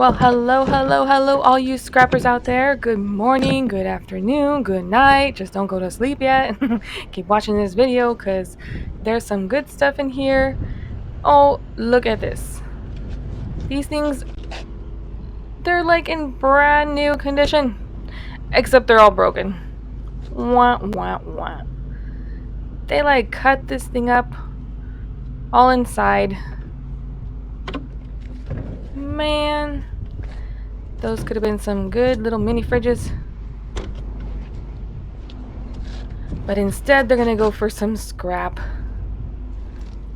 Well, hello, all you scrappers out there. Good morning, good afternoon, good night. Just don't go to sleep yet. Keep watching this video because there's some good stuff in here. Oh, look at this. These things, they're like in brand new condition, except they're all broken. Wah, wah, wah. They like cut this thing up all inside. Man, those could have been some good little mini fridges. But instead, they're gonna go for some scrap.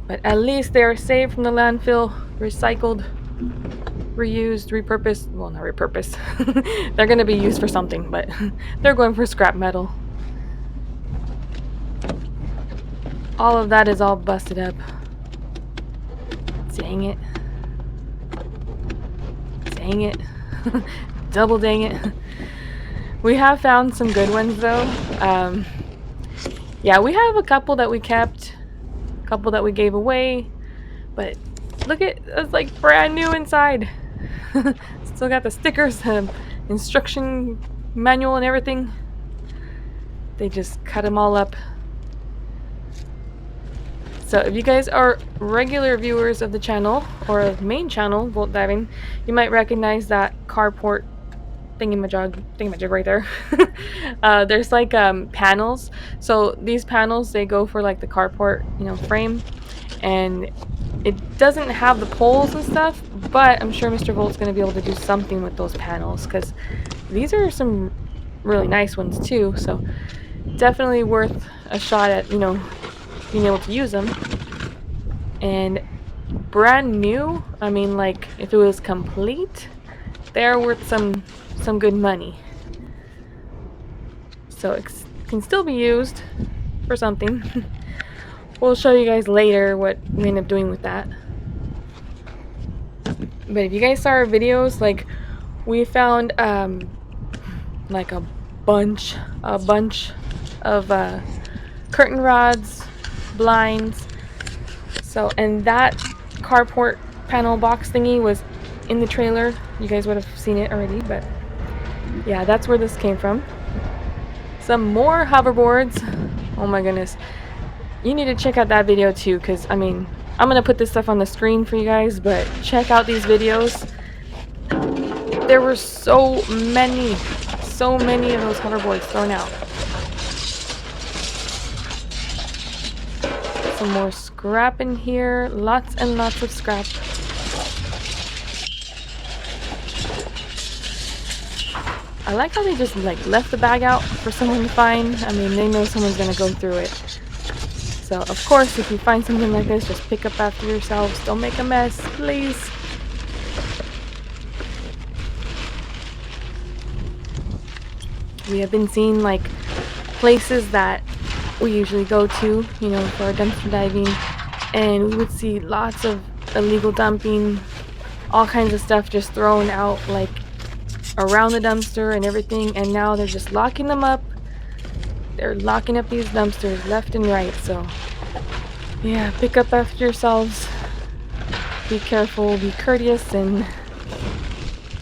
But at least they are saved from the landfill, recycled, reused, repurposed. Well, not repurposed. They're gonna be used for something, but they're going for scrap metal. All of that is all busted up. Dang it. Dang it. Double dang it. We have found some good ones though. Yeah, we have a couple that we kept, a couple that we gave away, but look at it's like brand new inside. Still got the stickers, instruction manual and everything. They just cut them all up. So if you guys are regular viewers of the channel or the main channel, Volt Diving, you might recognize that carport thingamajig right there. There's like panels. So these panels, they go for like the carport, frame, and it doesn't have the poles and stuff, but I'm sure Mr. Volt's going to be able to do something with those panels because these are some really nice ones too. So definitely worth a shot at, being able to use them. And brand new, I mean, like if it was complete, they're worth some good money. So it can still be used for something. We'll show you guys later what we end up doing with that. But if you guys saw our videos, like we found like a bunch of curtain rods, blinds. So, and that carport panel box thingy was in the trailer. You guys would have seen it already, but yeah, that's where this came from. Some more hoverboards. Oh my goodness. You need to check out that video too, because I mean, I'm gonna put this stuff on the screen for you guys, but check out these videos. There were so many of those hoverboards thrown out. Some more scrap in here. Lots and lots of scrap. I like how they just like left the bag out for someone to find. I mean, they know someone's gonna go through it. So of course, if you find something like this, just pick up after yourselves. Don't make a mess, please. We have been seeing like places that we usually go to, for our dumpster diving, and we would see lots of illegal dumping, all kinds of stuff just thrown out like around the dumpster and everything, and now they're just locking them up. They're locking up these dumpsters left and right. So yeah, pick up after yourselves, be careful, be courteous, and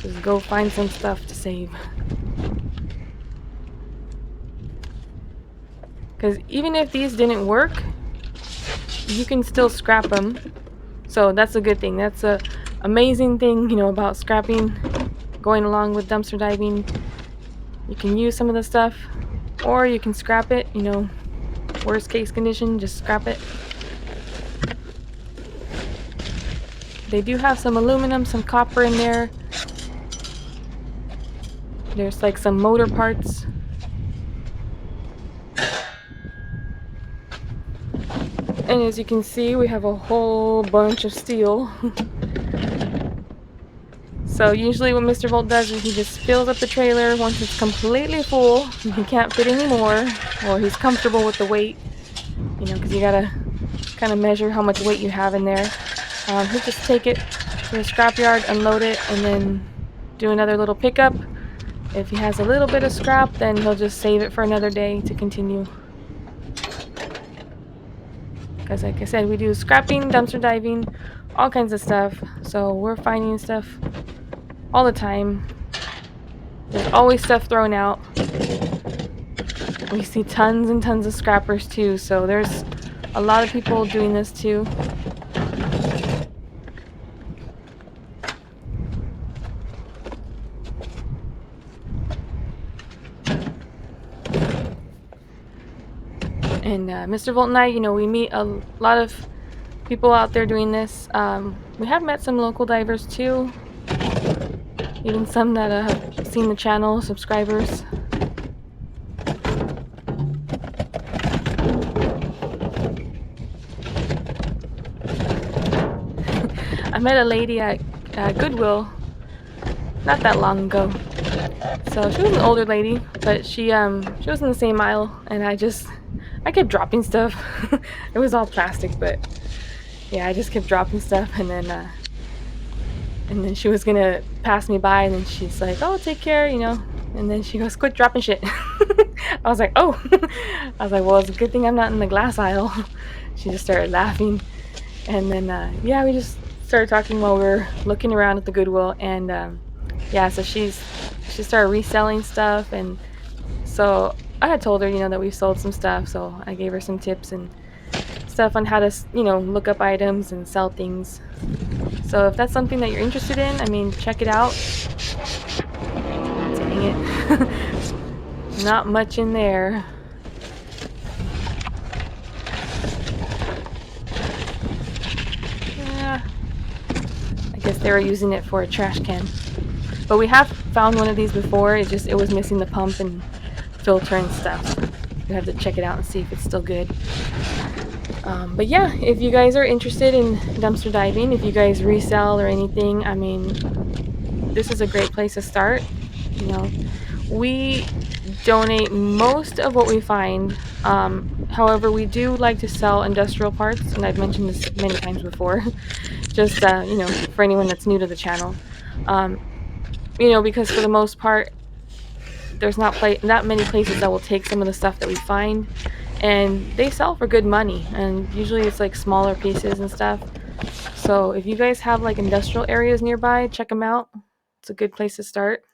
just go find some stuff to save. Because even if these didn't work, you can still scrap them. So that's a good thing. That's a amazing thing, about scrapping, going along with dumpster diving. You can use some of the stuff, or you can scrap it, worst case condition, just scrap it. They do have some aluminum, some copper in there. There's like some motor parts. And as you can see, we have a whole bunch of steel. So usually what Mr. Volt does is he just fills up the trailer once it's completely full. He can't fit anymore, or he's comfortable with the weight, because you gotta kind of measure how much weight you have in there. He'll just take it to the scrapyard, unload it, and then do another little pickup. If he has a little bit of scrap, then he'll just save it for another day to continue. Because like I said, we do scrapping, dumpster diving, all kinds of stuff. So we're finding stuff all the time. There's always stuff thrown out. We see tons and tons of scrappers too, so there's a lot of people doing this too. And Mr. Volt and I, we meet a lot of people out there doing this. We have met some local divers too, even some that have seen the channel, subscribers. I met a lady at Goodwill not that long ago. So she was an older lady, but she was in the same aisle, and I kept dropping stuff. It was all plastic, but yeah, I just kept dropping stuff, and then she was gonna pass me by, and then she's like, "Oh, take care," and then she goes, "Quit dropping shit." I was like, "Oh," I was like, "Well, it's a good thing I'm not in the glass aisle." She just started laughing, and then yeah, we just started talking while we were looking around at the Goodwill, and yeah, so she started reselling stuff, and so I had told her, that we sold some stuff, so I gave her some tips and stuff on how to, look up items and sell things. So if that's something that you're interested in, I mean, check it out. Dang it. Not much in there. Yeah. I guess they were using it for a trash can. But we have found one of these before. It was missing the pump and filter and stuff. You have to check it out and see if it's still good. But yeah, if you guys are interested in dumpster diving, if you guys resell or anything, I mean, this is a great place to start. We donate most of what we find. However, we do like to sell industrial parts, and I've mentioned this many times before, just for anyone that's new to the channel. Because for the most part, there's not many places that will take some of the stuff that we find, and they sell for good money, and usually it's like smaller pieces and stuff. So if you guys have like industrial areas nearby, check them out. It's a good place to start.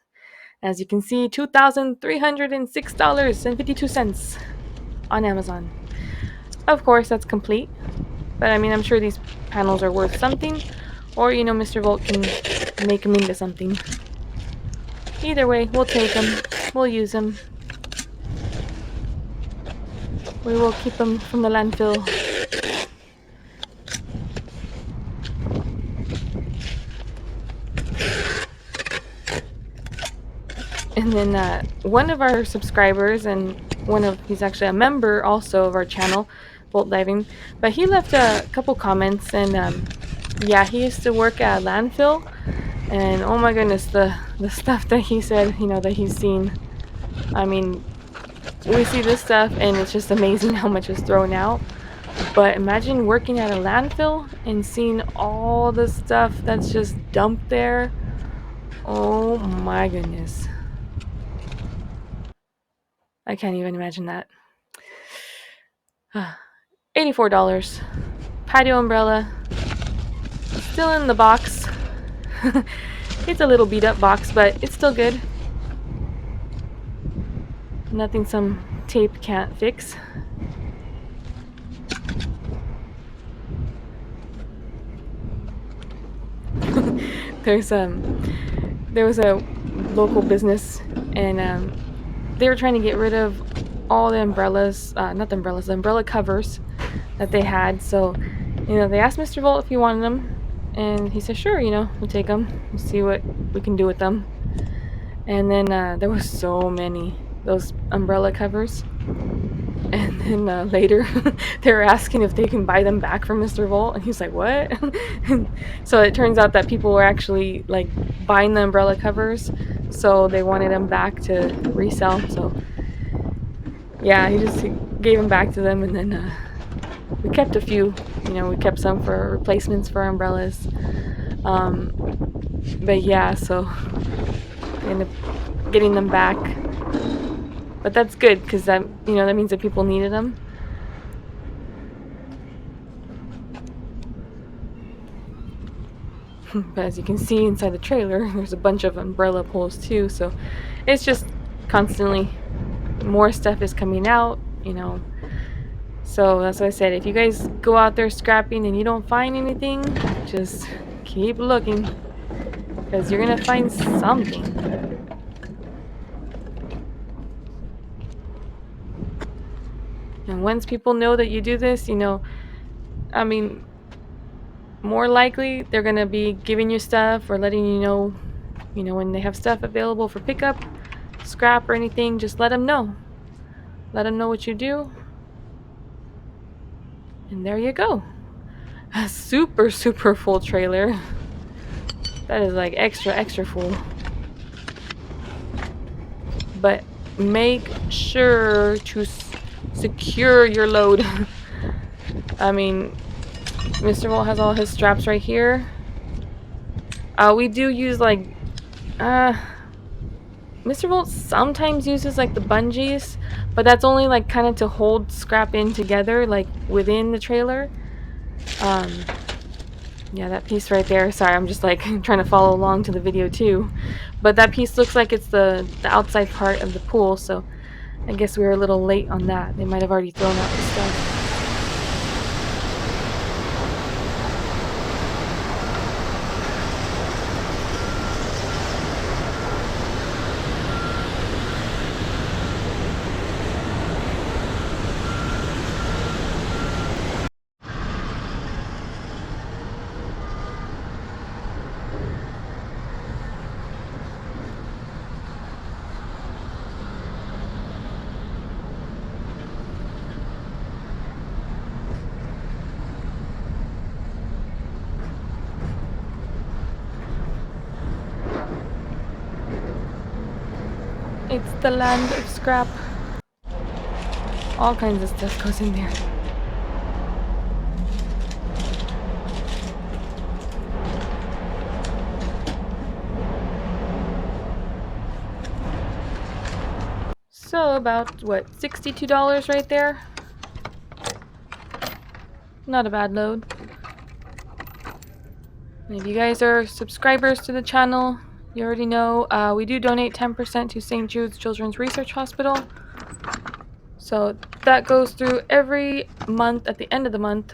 As you can see, $2,306.52 on Amazon. Of course, that's complete, but I mean, I'm sure these panels are worth something, or Mr. Volt can make them into something. Either way, we'll take them, we'll use them. We will keep them from the landfill. And then one of our subscribers, and he's actually a member also of our channel, Bolt Diving, but he left a couple comments, and yeah, he used to work at a landfill, and oh my goodness, the stuff that he said, that he's seen. I mean, we see this stuff, and it's just amazing how much is thrown out. But imagine working at a landfill and seeing all the stuff that's just dumped there. Oh my goodness. I can't even imagine that. $84. Patio umbrella. Still in the box. It's a little beat up box, but it's still good. Nothing some tape can't fix. There was a local business, and they were trying to get rid of all the umbrellas, not the umbrellas, the umbrella covers that they had. So, they asked Mr. Volt if he wanted them, and he said, sure, we'll take them, we'll see what we can do with them. And then there was so many, those umbrella covers. And then later, they were asking if they can buy them back from Mr. Volt, and he's like, what? So it turns out that people were actually like buying the umbrella covers, so they wanted them back to resell. So yeah, he just gave them back to them, and then we kept a few. We kept some for replacements for umbrellas. But yeah, so we ended up getting them back. But that's good, because that means that people needed them. But as you can see inside the trailer, there's a bunch of umbrella poles too, so it's just constantly more stuff is coming out, you know. So that's what I said. If you guys go out there scrapping and you don't find anything, just keep looking, because you're gonna find something. And once people know that you do this, you know, I mean, more likely they're gonna be giving you stuff or letting you know, when they have stuff available for pickup, scrap or anything, just let them know. Let them know what you do. And there you go. A super, super full trailer. That is like extra, extra full. But make sure to secure your load. I mean, Mr. Volt has all his straps right here. We do use like, Mr. Volt sometimes uses like the bungees, but that's only like kind of to hold scrap in together, like within the trailer. Yeah, that piece right there. Sorry, I'm just like trying to follow along to the video too. But that piece looks like it's the outside part of the pool, so I guess we were a little late on that. They might have already thrown out the stuff. It's the land of scrap. All kinds of stuff goes in there. So about, what, $62 right there? Not a bad load. And if you guys are subscribers to the channel, you already know we do donate 10% to St. Jude's Children's Research Hospital. So that goes through every month at the end of the month.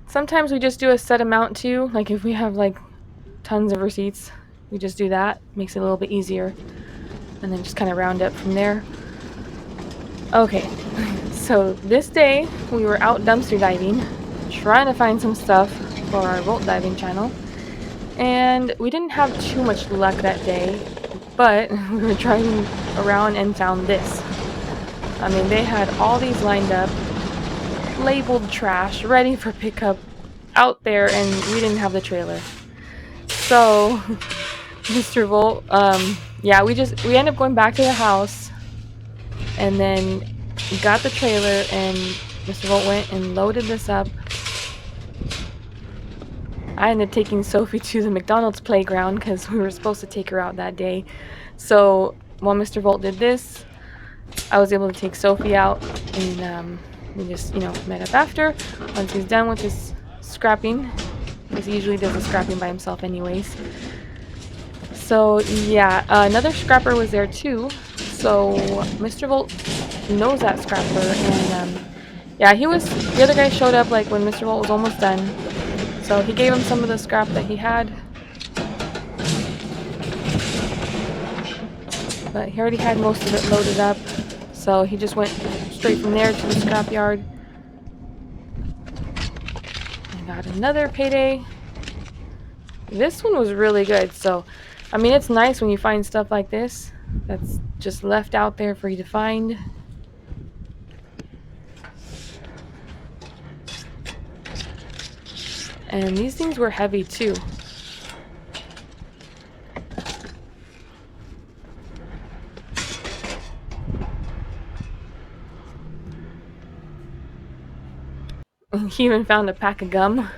Sometimes we just do a set amount too, like if we have like tons of receipts, we just do that. Makes it a little bit easier. And then just kind of round up from there. Okay, so this day we were out dumpster diving, trying to find some stuff for our Volt diving channel. And we didn't have too much luck that day, but we were driving around and found this. I mean, they had all these lined up, labeled trash, ready for pickup out there, and we didn't have the trailer. So, Mr. Volt, yeah, we ended up going back to the house, and then got the trailer, and Mr. Volt went and loaded this up. I ended up taking Sophie to the McDonald's playground because we were supposed to take her out that day. So while Mr. Volt did this, I was able to take Sophie out, and we just, you know, met up after once he's done with his scrapping, because he usually does the scrapping by himself anyways. So yeah, another scrapper was there too. So Mr. Volt knows that scrapper, and yeah, the other guy showed up like when Mr. Volt was almost done. So he gave him some of the scrap that he had. But he already had most of it loaded up. So he just went straight from there to the scrap yard. And got another payday. This one was really good. So, I mean, it's nice when you find stuff like this that's just left out there for you to find. And these things were heavy too. He even found a pack of gum.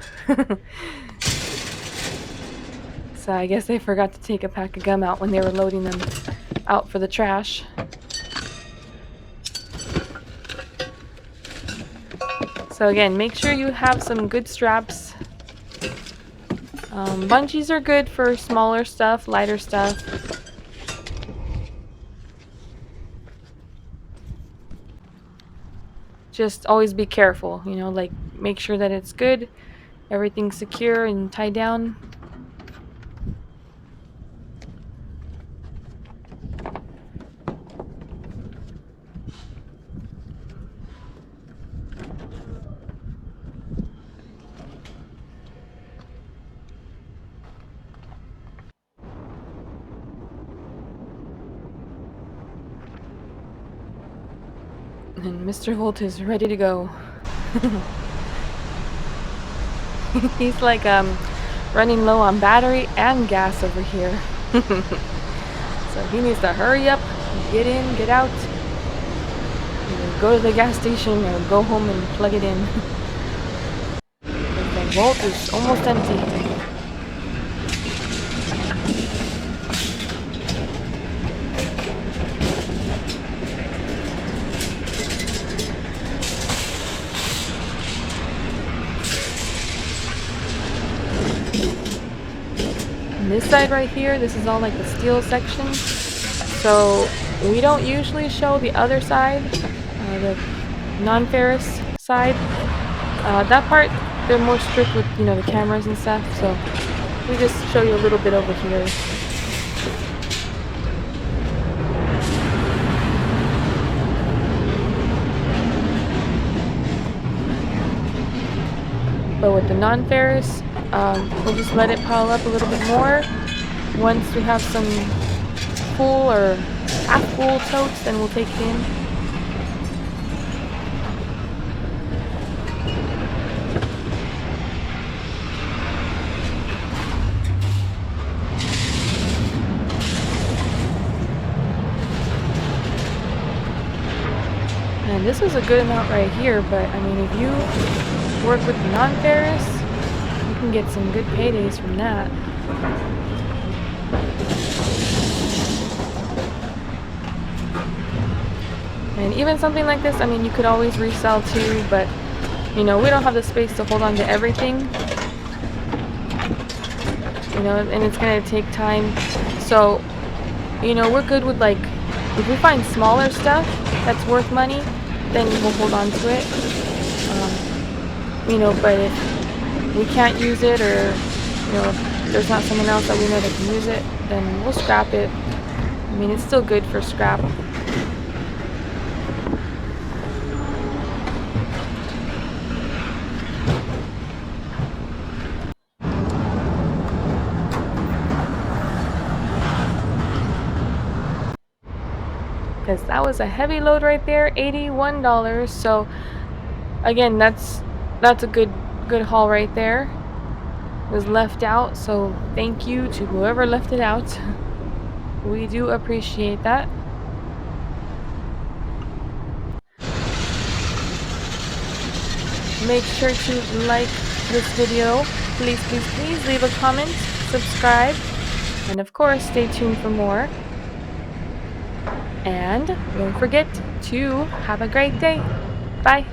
So I guess they forgot to take a pack of gum out when they were loading them out for the trash. So again, make sure you have some good straps. Bungees are good for smaller stuff, lighter stuff. Just always be careful, like make sure that it's good, everything's secure and tied down. And Mr. Volt is ready to go. He's like running low on battery and gas over here. So he needs to hurry up, get in, get out, either go to the gas station or go home and plug it in. The Volt is almost empty. This side right here, this is all like the steel section, so we don't usually show the other side, the non-ferrous side. That part, they're more strict with the cameras and stuff, so we just show you a little bit over here. But with the non-ferrous, we'll just let it pile up a little bit more. Once we have some full or half full totes, then we'll take it in. And this is a good amount right here, but I mean, if you work with the non-ferrous, you can get some good paydays from that. And even something like this, I mean, you could always resell too, but we don't have the space to hold on to everything. And it's gonna take time. So, we're good with, like, if we find smaller stuff that's worth money, then we'll hold on to it. But if we can't use it, or if there's not someone else that we know that can use it, then we'll scrap it. I mean, it's still good for scrap. Because that was a heavy load right there, $81. So again, that's a good haul right there. It was left out, so thank you to whoever left it out. We do appreciate that. Make sure to like this video. Please, please, please leave a comment, subscribe, and of course stay tuned for more. And don't forget to have a great day. Bye.